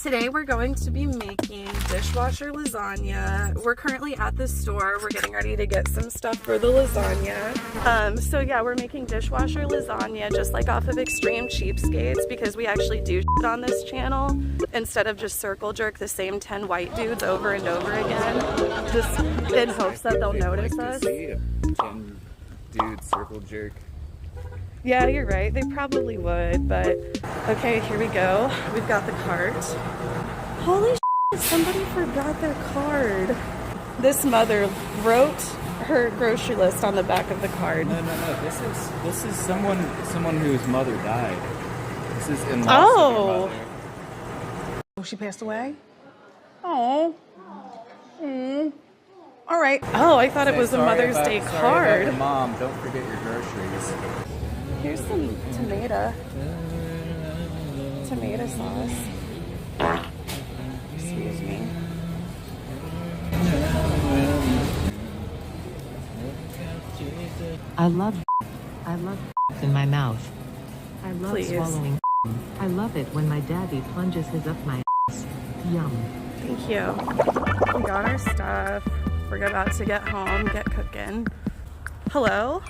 Today we're going to be making dishwasher lasagna. We're currently at the store. We're getting ready to get some stuff for the lasagna. So yeah, we're making dishwasher lasagna just like off of Extreme Cheapskates because we actually do shit on this channel instead of just circle jerk the same 10 white dudes over and over again, just in hopes that they'll notice us. 10 dudes circle jerk. Yeah, you're right. They probably would, but okay, here we go. We've got the cart. Holy shit, somebody forgot their card. This mother wrote her grocery list on the back of the card. No. This is someone whose mother died. This is in Oh. Oh, she passed away? Oh. All right. Oh, I thought it was a Mother's Day card. Your mom, don't forget your groceries. Here's some tomato sauce. Excuse me. I love in my mouth. I love Please. swallowing. I love it when my daddy plunges his up my ass. Yum. Thank you. We got our stuff. We're about to get home, get cooking. Hello?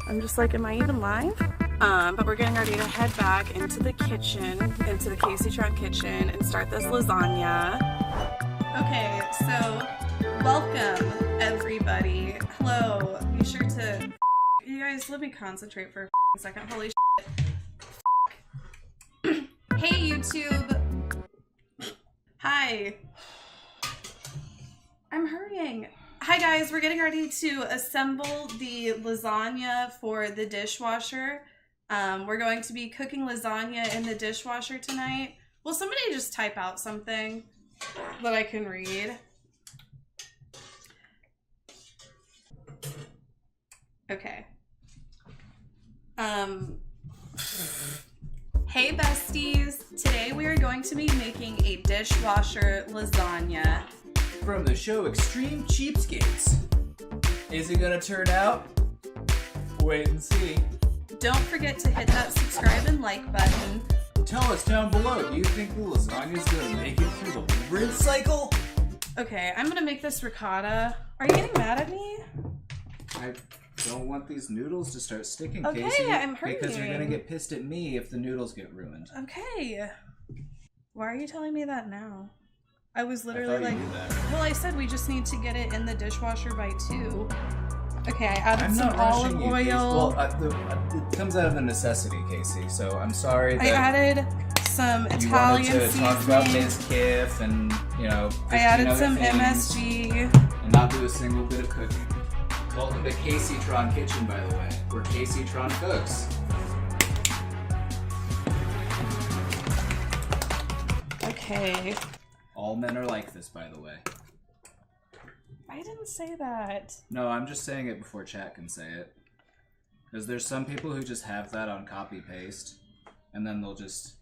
I'm just like, am I even live? But we're getting ready to head back into the kitchen, into the Kaceytron kitchen, and start this lasagna. Okay, so welcome everybody. Hello. Be sure to. You guys, let me concentrate for a second. Holy shit. Hey YouTube. Hi. I'm hurrying. Hi guys, we're getting ready to assemble the lasagna for the dishwasher. We're going to be cooking lasagna in the dishwasher tonight. Will somebody just type out something that I can read? Okay. Hey besties, today we are going to be making a dishwasher lasagna. From the show Extreme Cheapskates. Is it gonna turn out? Wait and see. Don't forget to hit that subscribe and like button. Tell us down below, do you think the lasagna's gonna make it through the rinse cycle? Okay, I'm gonna make this ricotta. Are you getting mad at me? I don't want these noodles to start sticking, Okay, Casey. I'm hurrying. Because you're gonna get pissed at me if the noodles get ruined. Okay. Why are you telling me that now? I was literally I thought like, you knew that. well, I said we just need to get it in the dishwasher by 2. Okay, I added I'm some not olive rushing you, Casey. oil. Well, it comes out of a necessity, Casey, so I'm sorry that I added some you Italian wanted to talk about seasoning. Ms. Kiff and, you know, 15 I added other some things, MSG. and not do a single bit of cooking. Welcome to Kaceytron Kitchen, by the way, where Kaceytron cooks. Okay. All men are like this, by the way. I didn't say that. No, I'm just saying it before chat can say it. Because there's some people who just have that on copy-paste, and then they'll just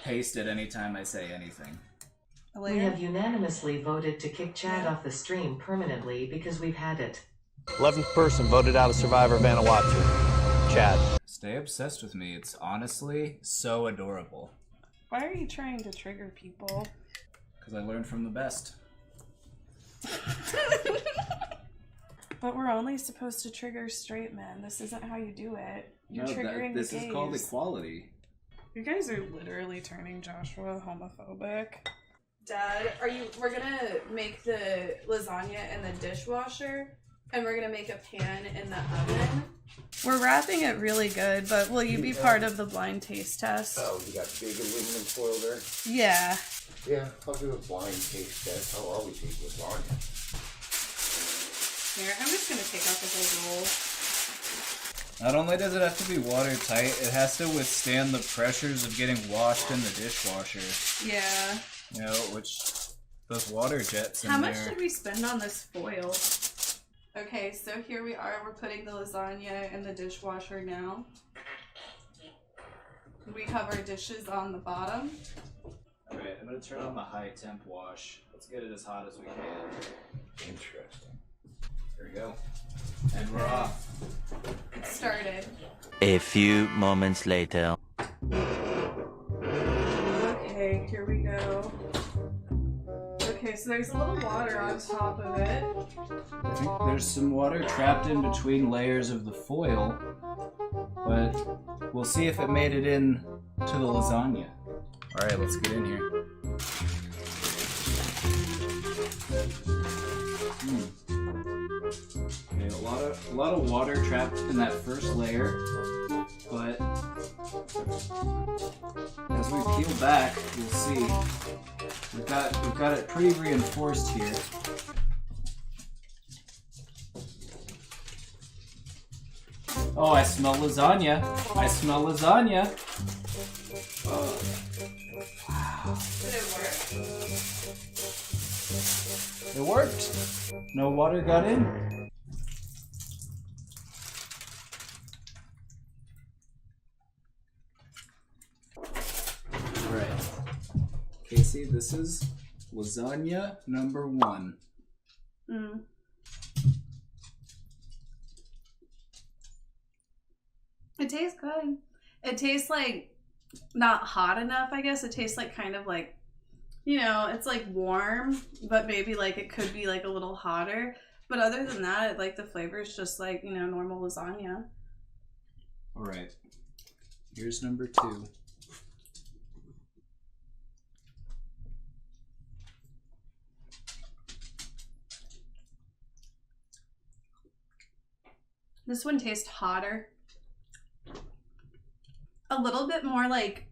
paste it anytime I say anything. We have unanimously voted to kick Chad off the stream permanently because we've had it. 11th person voted out of Survivor Vanuatu. Chad. Stay obsessed with me. It's honestly so adorable. Why are you trying to trigger people? Because I learned from the best. But we're only supposed to trigger straight men. This isn't how you do it. You're triggering this the gays. is called equality. You guys are literally turning Joshua homophobic. Dad, we're gonna make the lasagna in the dishwasher, and we're gonna make a pan in the oven. We're wrapping it really good, but will you be part of the blind taste test? Oh, you got big aluminum foil there? Yeah. Yeah, I'll do a blind taste test. I'll always eat lasagna. Here, I'm just gonna take out the whole roll. Not only does it have to be watertight, it has to withstand the pressures of getting washed in the dishwasher. Yeah. You know, which those water jets in How there. much did we spend on this foil? Okay, so here we are. We're putting the lasagna in the dishwasher now. We have our dishes on the bottom. Alright, I'm gonna turn on the high temp wash. Let's get it as hot as we can. Interesting. There we go. And we're off. It started. A few moments later. Okay, here we go. Okay, so there's a little water on top of it. I think there's some water trapped in between layers of the foil, but we'll see if it made it in to the lasagna. All right, let's get in here. Okay, a lot of water trapped in that first layer, but as we peel back, you'll see we've got it pretty reinforced here. Oh, I smell lasagna. I smell lasagna. Oh. Wow. Did it work? It worked. No water got in. Alright. Casey, this is lasagna number 1. Mm. It tastes good. It tastes like not hot enough, I guess. It tastes like kind of like, you know, it's like warm, but maybe like it could be like a little hotter. But other than that, like the flavor is just like, you know, normal lasagna. Alright. Here's number 2. This one tastes hotter. A little bit more like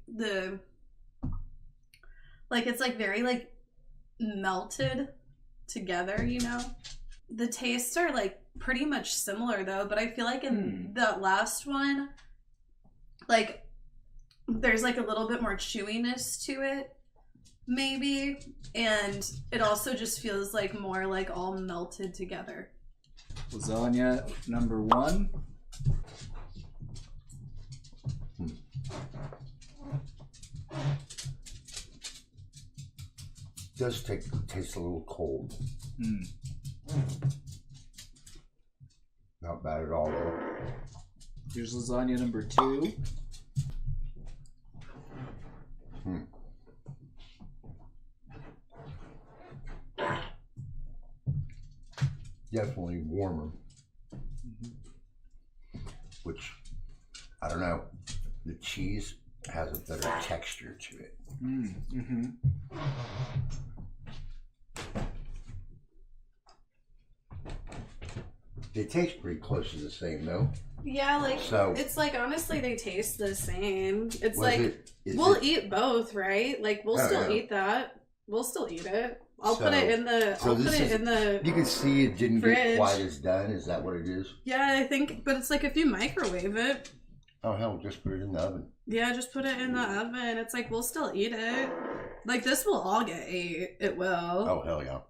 it's like very like melted together, you know? The tastes are like pretty much similar though, but I feel like in that last one, like there's like a little bit more chewiness to it, maybe. And it also just feels like more like all melted together. Lasagna number 1. Does taste a little cold. Not bad at all though. Here's lasagna number 2. Definitely warmer. Which, I don't know, the cheese has a better texture to it. They taste pretty close to the same though. Yeah, like, So- it's like, honestly, they taste the same. It's Was like, is we'll it- eat both, right? Like, we'll Oh, still yeah. eat that. We'll still eat it. I'll So- put it in the, so I'll put this it is- in the, You can see it didn't fridge. get quite as done. Is that what it is? yeah, I think, but it's like if you microwave it, Oh hell, just put it in the oven. yeah, just put it in the oven. It's like, we'll still eat it. Like, this will all get ate. It will. Oh hell yeah.